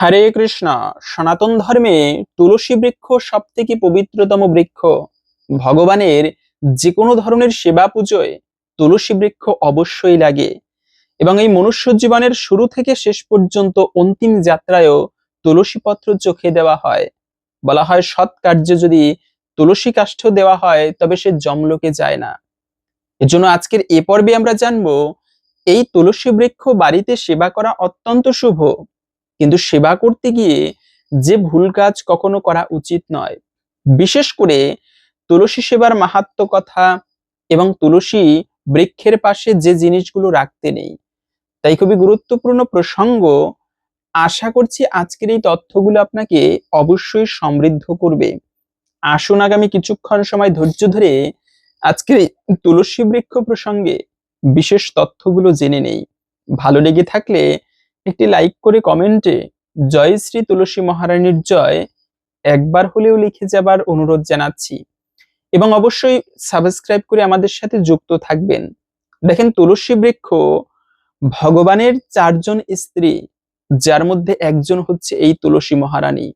হরে কৃষ্ণ। সনাতন ধর্মে তুলসী বৃক্ষ সব থেকে পবিত্রতম বৃক্ষ। ভগবানের যে কোনো ধরনের সেবা পুজোয় তুলসী বৃক্ষ অবশ্যই লাগে, এবং এই মনুষ্য জীবনের শুরু থেকে শেষ পর্যন্ত অন্তিম যাত্রায়ও তুলসী পত্র চোখে দেওয়া হয়। বলা হয় সৎ কার্যে যদি তুলসী কাষ্ঠ দেওয়া হয় তবে সে যমলোকে যায় না। এজন্য আজকের এ পর্বে আমরা জানবো এই তুলসী বৃক্ষ বাড়িতে সেবা করা অত্যন্ত শুভ, কিন্তু সেবা করতে গিয়ে যে ভুল কাজ কখনো করা উচিত নয়। বিশেষ করে তুলসী সেবার মাহাত্ম্য কথা এবং তুলসী বৃক্ষের পাশে যে জিনিসগুলো রাখতে নেই, তাই খুবই গুরুত্বপূর্ণ প্রসঙ্গ। আশা করছি আজকের এই তথ্যগুলো আপনাকে অবশ্যই সমৃদ্ধ করবে। আসুন আগামী কিছুক্ষণ সময় ধৈর্য ধরে আজকের এই তুলসী বৃক্ষ প্রসঙ্গে বিশেষ তথ্যগুলো জেনে নেই। ভালো লেগে থাকলে একটি লাইক করে কমেন্টে জয় শ্রী তুলসী মহারানীর জয় একবার হলেও লিখে যাবার অনুরোধ জানাচ্ছি, এবং অবশ্যই সাবস্ক্রাইব করে আমাদের সাথে যুক্ত থাকবেন। দেখেন, তুলসী বৃক্ষ ভগবানের 4জন স্ত্রী, যার মধ্যে একজন হচ্ছে এই তুলসী মহারানী।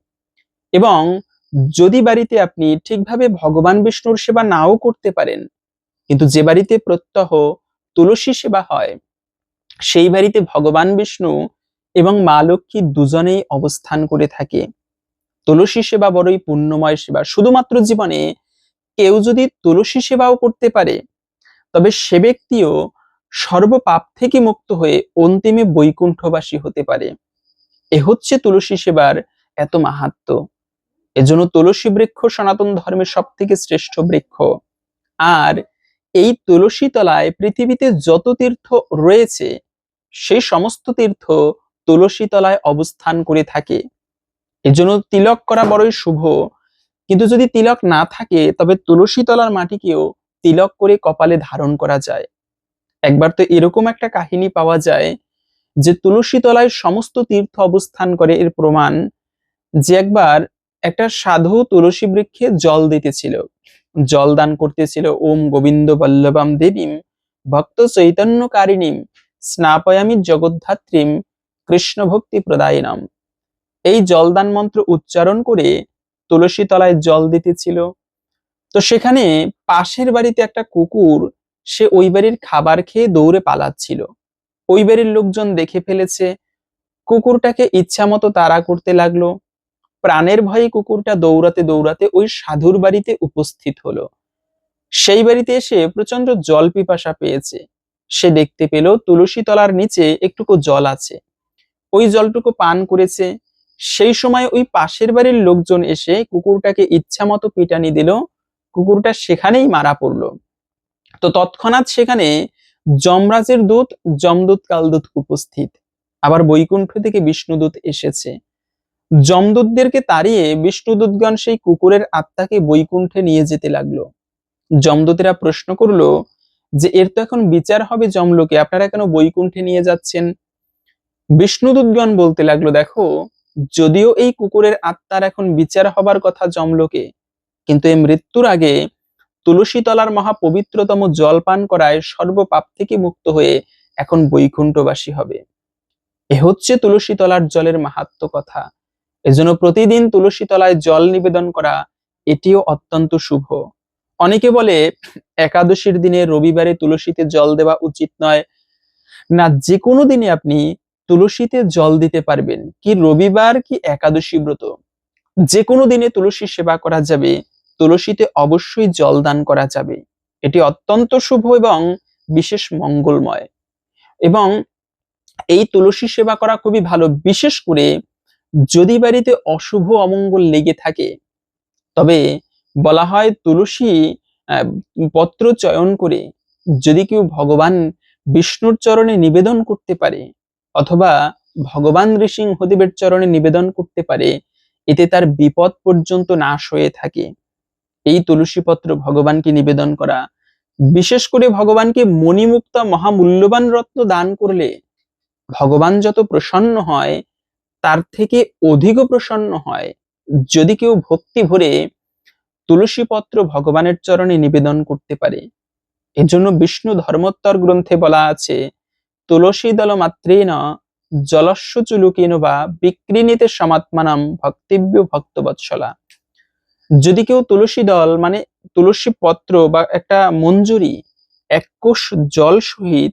এবং যদি বাড়িতে আপনি ঠিকভাবে ভগবান বিষ্ণুর সেবা নাও করতে পারেন, কিন্তু যে বাড়িতে প্রত্যহ তুলসী সেবা হয় সেই বাড়িতে ভগবান বিষ্ণু এবং মা লক্ষ্মী দুজনেই অবস্থান করে থাকে। তুলসী সেবা বড়ই পুণ্যময় সেবা। শুধুমাত্র জীবনে কেউ যদি তুলসী সেবাও করতে পারে তবে সে ব্যক্তিও সর্বপাপ থেকে মুক্ত হয়ে অন্তিমে বৈকুণ্ঠবাসী হতে পারে। এ হচ্ছে তুলসী সেবার এত মাহাত্ম্য। এজন্য তুলসী বৃক্ষ সনাতন ধর্মের সব থেকে শ্রেষ্ঠ বৃক্ষ। আর এই তুলসী তলায় পৃথিবীতে যত তীর্থ রয়েছে সেই সমস্ত তীর্থ তুলসী তলায় অবস্থান করে থাকে। এজন্য তিলক করা বড়ই শুভ, কিন্তু যদি তিলক না থাকে তবে তুলসী তলার মাটিকেও তিলক করে কপালে ধারণ করা যায়। একবার তো এরকম একটা কাহিনী পাওয়া যায় যে তুলসী তলায় সমস্ত তীর্থ অবস্থান করে, এর প্রমাণ যে একবার একটা সাধু তুলসী বৃক্ষে জল দিতেছিল, জল দান করতেছিল। ওম গোবিন্দ বল্লভাম দেবীম ভক্ত চৈতন্য কারিণীম স্নাপয়ামি জগদ্ধাত্রীম কৃষ্ণ ভক্তি প্রদায়িনাম। এই জলদান মন্ত্র উচ্চারণ করে তুলসী তলায় জল দিতেছিল। তো সেখানে পাশের বাড়িতে একটা কুকুর, সে ওই বাড়ির খাবার খেয়ে দৌড়ে পালাচ্ছিল। ওই বাড়ির লোকজন দেখে ফেলেছে, কুকুরটাকে ইচ্ছা মতো তাড়া করতে লাগলো। প্রাণের ভয়ে কুকুরটা দৌড়াতে দৌড়াতে ওই সাধুর বাড়িতে উপস্থিত হলো। সেই বাড়িতে এসে প্রচন্ড জল পিপাসা পেয়েছে। সে দেখতে পেল তুলসী তলার নিচে একটুকু জল আছে, ওই জলটুকু পান করেছে। সেই সময় ওই পাশের বাড়ির লোকজন এসে কুকুরটাকে ইচ্ছা মতো পিটানি দিল, কুকুরটা সেখানেই মারা পড়লো। তো তৎক্ষণাৎ সেখানে যমরাজের দূত, যমদূত কালদূত উপস্থিত। আবার বৈকুণ্ঠ থেকে বিষ্ণুদূত এসেছে। যমদূতদেরকে তাড়িয়ে বিষ্ণুদূতগণ সেই কুকুরের আত্মাকে বৈকুণ্ঠে নিয়ে যেতে লাগলো। যমদূতেরা প্রশ্ন করলো যে এর তো এখন বিচার হবে যমলোকে, আপনারা কেন বৈকুণ্ঠে নিয়ে যাচ্ছেন? বিষ্ণুদূতগণ বলতে লাগলো, দেখো, যদিও এই কুকুরের আত্মার এখন বিচার হবার কথা যমলোকে, কিন্তু এই মৃত্যুর আগে তুলসী তলার মহাপবিত্রতম জল পান করায় সর্বপাপ থেকে মুক্ত হয়ে এখন বৈকুণ্ঠবাসী হবে। এ হচ্ছে তুলসী তলার জলের মাহাত্ম্য কথা। এজন্য প্রতিদিন তুলসী তলায় জল নিবেদন করা এটিও অত্যন্ত শুভ। অনেকে বলে একাদশীর দিনে রবিবারে তুলসীতে জল দেওয়া উচিত নয়। না, যে কোনো দিনে আপনি তুলসীতে জল দিতে পারবেন, কি রবিবার কি একাদশী ব্রত, যে কোনো দিনে তুলসী সেবা করা যাবে, তুলসীতে অবশ্যই জল দান করা যাবে। এটি অত্যন্ত শুভ এবং বিশেষ মঙ্গলময়। এবং এই তুলসী সেবা করা খুবই ভালো। বিশেষ করে যদি বাড়িতে অশুভ অমঙ্গল লেগে থাকে তবে বলা হয় তুলসী আহ, পত্র চয়ন করে যদি কেউ ভগবান বিষ্ণুর চরণে নিবেদন করতে পারে অথবা ভগবান নৃসিংহদেবের চরণে নিবেদন করতে পারে, এতে তার বিপদ পর্যন্ত নাশ হয়ে থাকে। এই তুলসী পত্র ভগবানকে নিবেদন করা, বিশেষ করে ভগবানকে মণিমুক্তা মহামূল্যবান রত্ন দান করলে ভগবান যত প্রসন্ন হয় তার থেকে অধিকও প্রসন্ন হয় যদি কেউ ভক্তি ভরে তুলসী পত্র ভগবানের চরণে নিবেদন করতে পারে। এজন্য বিষ্ণু ধর্মোত্তর গ্রন্থে বলা আছে, তুলসী দল মাত্রেন জলস্য চুলুকেন বা বিক্রিণীতে সমাত্মানাম ভক্তিব্য ভক্তবৎসলা। যদি কেউ তুলসী দল মানে তুলসী পত্র বা একটা মঞ্জুরি এক কোষ জল সহিত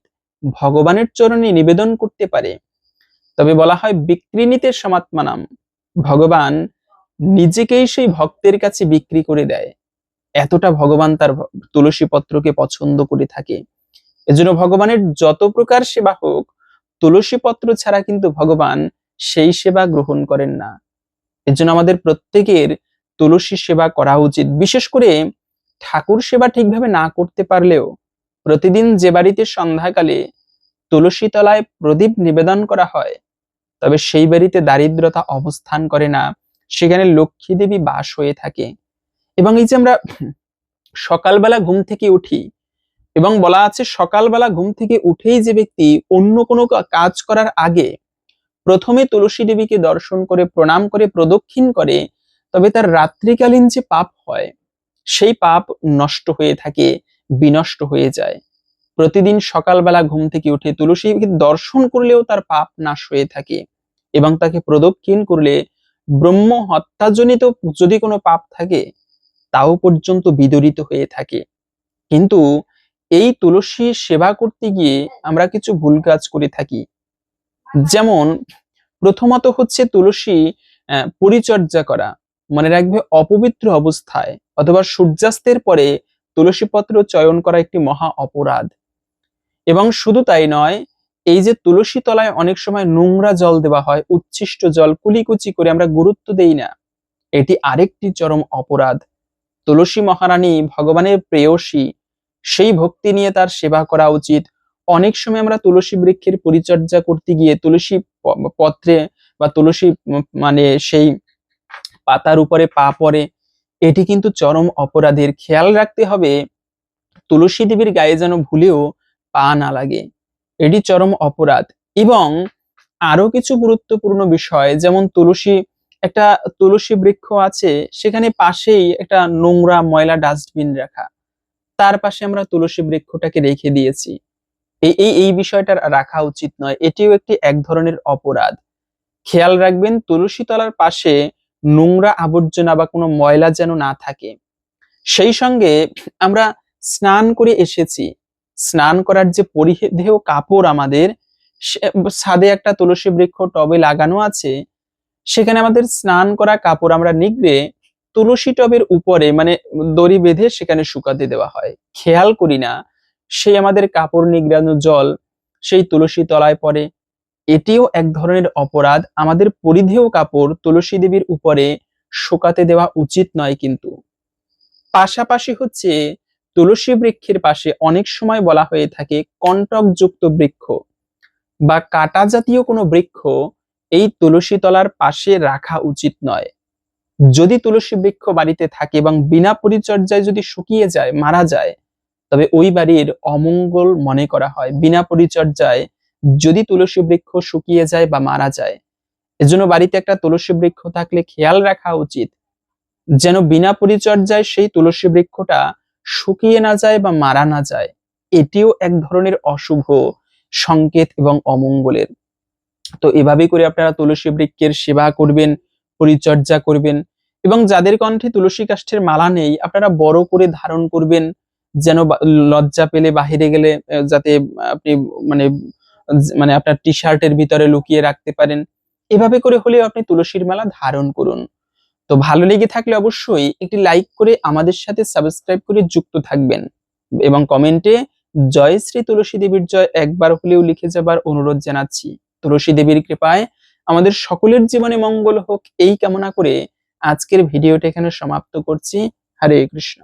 ভগবানের চরণে নিবেদন করতে পারে, তবে বলা হয় বিক্রিণীতে সমাত্মানাম, ভগবান নিজেকেই সেই ভক্তের কাছে বিক্রি করে দেয়। এতটা ভগবান তার তুলসী পত্রকে পছন্দ করে থাকে। এজন্য ভগবানের যত প্রকার সেবা হোক, তুলসী পত্র ছাড়া কিন্তু ভগবান সেই সেবা গ্রহণ করেন না। এজন্য আমাদের প্রত্যেকের তুলসী সেবা করা উচিত। বিশেষ করে ঠাকুর সেবা ঠিকভাবে না করতে পারলেও প্রতিদিন যে বাড়িতে সন্ধ্যাকালে তুলসী তলায় প্রদীপ নিবেদন করা হয়, তবে সেই বাড়িতে দারিদ্রতা অবস্থান করে না, সেখানে লক্ষ্মী দেবী বাস হয়ে থাকে। এবং এই যে আমরা সকালবেলা ঘুম থেকে উঠি, এবং বলা আছে সকালবেলা ঘুম থেকে উঠেই যে ব্যক্তি অন্য কোনো কাজ করার আগে প্রথমে তুলসী দেবীকে দর্শন করে প্রণাম করে প্রদক্ষিণ করে, তবে তার রাত্রিকালীন যে পাপ হয় সেই পাপ নষ্ট হয়ে থাকে, বিনষ্ট হয়ে যায়। প্রতিদিন সকালবেলা ঘুম থেকে উঠে তুলসীকে দর্শন করলেও তার পাপ নাশ হয়ে থাকে, এবং তাকে প্রদক্ষিণ করলে ব্রহ্ম হত্যাজনিত যদি কোনো পাপ থাকে তাও পর্যন্ত বিদরিত হয়ে থাকে। কিন্তু এই তুলসী সেবা করতে গিয়ে আমরা কিছু ভুল কাজ করে থাকি। যেমন প্রথমত হচ্ছে তুলসী পরিচর্যা করা। মনে রাখবে, অপবিত্র অবস্থায় অথবা সূর্যাস্তের পরে তুলসী পত্র চয়ন করা একটি মহা অপরাধ। এবং শুধু তাই নয়, এই যে তুলসী তলায় অনেক সময় নোংরা জল দেওয়া হয়, উচ্ছিষ্ট জল কুলিকুচি করে আমরা গুরুত্ব দেই না, এটি আরেকটি চরম অপরাধ। তুলসী মহারানী ভগবানের প্রেয়সী, সেই ভক্তি নিয়ে তার সেবা করা উচিত। অনেক সময় আমরা তুলসী বৃক্ষের পরিচর্যা করতে গিয়ে তুলসী পত্রে বা তুলসী মানে সেই পাতার উপরে পা পড়ে, এটি কিন্তু চরম অপরাধের। খেয়াল রাখতে হবে তুলসী দেবীর গায়ে যেন ভুলেও পা না লাগে, এটি চরম অপরাধ। এবং আরো কিছু গুরুত্বপূর্ণ বিষয়, যেমন একটা তুলসী বৃক্ষ আছে, সেখানে পাশেই একটা নোংরা ময়লা ডাস্টবিন রাখা, তার পাশে আমরা তুলসী বৃক্ষটাকে রেখে দিয়েছি। এই এই এই বিষয়টা রাখা উচিত নয়, এটিও এক ধরনের অপরাধ। খেয়াল রাখবেন তুলসী তলার পাশে নোংরা আবর্জনা বা কোনো ময়লা যেন না থাকে। সেই সঙ্গে আমরা স্নান করে এসেছি, স্নান করার যে পরিধেয় কাপড় আমাদের, ছাদে একটা তুলসী বৃক্ষ টবে লাগানো আছে, সেখানে আমাদের স্নান করা কাপড় আমরা নিগড়ে তুলসী টবের উপরে মানে দড়ি বেঁধে সেখানে শুকাতে দেওয়া হয়। খেয়াল করি না সেই আমাদের কাপড় নিগড়ানো জল সেই তুলসী তলায় পড়ে, এটিও এক ধরনের অপরাধ। আমাদের পরিধেয় কাপড় তুলসী দেবীর উপরে শুকাতে দেওয়া উচিত নয়। কিন্তু পাশাপাশি হচ্ছে তুলসী বৃক্ষের পাশে অনেক সময় বলা হয়ে থাকে কণ্টকযুক্ত বৃক্ষ বা কাটা জাতীয় কোনো বৃক্ষ এই তুলসী তলার পাশে রাখা উচিত নয়। যদি তুলসী বৃক্ষ বাড়িতে থাকে এবং বিনা পরিচর্যায় যদি শুকিয়ে যায়, মারা যায়, তবে ওই বাড়ির অমঙ্গল মনে করা হয়। বিনা পরিচর্যায় যদি তুলসী বৃক্ষ শুকিয়ে যায় বা মারা যায়, এজন্য বাড়িতে একটা তুলসী বৃক্ষ থাকলে খেয়াল রাখা উচিত যেন বিনা পরিচর্যায় সেই তুলসী বৃক্ষটা শুকিয়ে না যায় বা মারা না যায়। এটিও এক ধরনের অশুভ সংকেত এবং অমঙ্গলের। তো এভাবে করে আপনারা তুলসী বৃক্ষের সেবা করবেন, পরিচর্যা করবেন, এবং যাদের কণ্ঠে তুলসী কাষ্ঠের মালা নেই আপনারা বড় করে ধারণ করবেন, যেন লজ্জা পেলে বাহিরে গেলে যাতে আপনি মানে মানে আপনার টি শার্টের ভিতরে লুকিয়ে রাখতে পারেন। এভাবে করে হলেও আপনি তুলসীর মালা ধারণ করুন। তো ভালো লেগে থাকলে অবশ্যই একটি লাইক করে আমাদের সাথে সাবস্ক্রাইব করে যুক্ত থাকবেন, এবং কমেন্টে জয় শ্রী তুলসী দেবীর জয় একবার হলেও লিখে যাবার অনুরোধ জানাচ্ছি। তুলসী দেবীর কৃপায় আমাদের সকলের জীবনে মঙ্গল হোক, এই কামনা করে আজকের ভিডিওটা এখানে সমাপ্ত করছি। হরে কৃষ্ণ।